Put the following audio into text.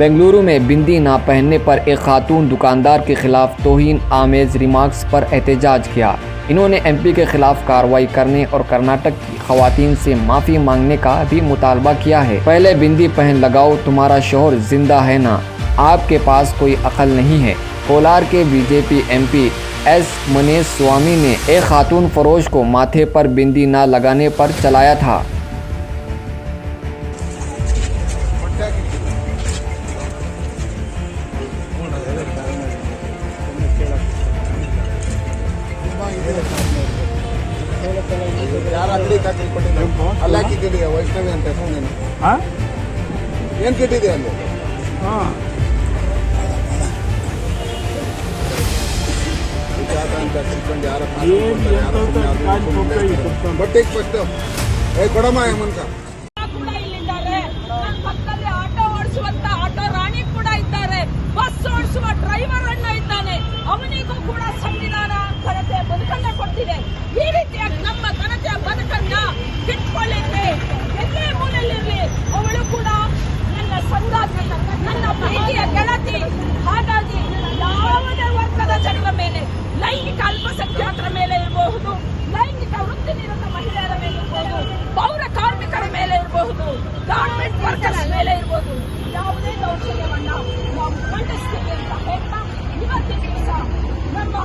बेंगलुरु में बिंदी ना पहनने पर एक खातून दुकानदार के खिलाफ तौहीन आमेज रिमार्क्स पर एहतजाज किया। इन्होंने एमपी के खिलाफ कार्रवाई करने और कर्नाटक की खवातीन से माफ़ी मांगने का भी मुतालबा किया है। पहले बिंदी पहन लगाओ, तुम्हारा शोहर जिंदा है ना, आपके पास कोई अकल नहीं है। कोलार के बीजेपी एमपी एस मनीष स्वामी ने एक खातून फरोश को माथे पर बिंदी ना लगाने पर चलाया था। ಅಲ್ಲಾಕಿ ಕಿಡಿಯ ವೈಷ್ಣವಿ ಅಂತ ಫೋನ್ ಏನ್ ಕಿಟ್ಟಿದೆ ಅಲ್ಲಿ ಬಟ್ಟೆಗೆ ಫಸ್ಟ್ ಕೊಡಮ್ಮ ಮುನ್ಕ ಕೂಡ ಇಲ್ಲಿದ್ದಾರೆ. ನನ್ನ ಪಕ್ಕದಲ್ಲಿ ಆಟೋ ಓಡಿಸುವಂತ ಆಟೋ ರಾಣಿ ಕೂಡ ಇದ್ದಾರೆ. ಬಸ್ ಓಡಿಸುವ ಡ್ರೈವರ್ ಅಣ್ಣ ಇದ್ದಾನೆ. ಅವನಿಗೂ ಕೂಡ ಸಂವಿಧಾನ ಘನತೆ ಬದುಕನ್ನ ಕೊಡ್ತಿದೆ. ಈ ರೀತಿಯಾಗಿ ನಮ್ಮ ಘನತೆಯ ಬದುಕನ್ನ ಕಿತ್ಕೊಳ್ಳಿಕ್ಕೆ ಎಲ್ಲೇ ಮೂಲೆಯಲ್ಲಿರಲಿ ಅವಳು ಕೂಡ ನನ್ನ ಸಂಗಾತಿ, ನನ್ನ ಪ್ರೀತಿಯ ಗೆಳತಿ. ಹಾಗಾಗಿ ಯಾವುದೇ ವರ್ಗದ ಜನರ ಮೇಲೆ, ಲೈಂಗಿಕ ಅಲ್ಪಸಂಖ್ಯಾತರ ಮೇಲೆ ಇರಬಹುದು, ಲೈಂಗಿಕ ವೃತ್ತಿ ನಿರತ ಮಹಿಳೆಯರ ಮೇಲೆ ಇರಬಹುದು, ಪೌರ ಕಾರ್ಮಿಕರ ಮೇಲೆ ಇರಬಹುದು, ಗಾರ್ಮೆಂಟ್ ವರ್ಕರ್ಸ್ ಮೇಲೆ ಇರಬಹುದು, ಯಾವುದೇ ದೌರ್ಜನ್ಯವನ್ನ ನಾವು ಖಂಡಿಸ್ತೀವಿ ಅಂತ ಹೇಳ್ತಾ ಇವತ್ತಿನ ದಿವಸ ನಮ್ಮ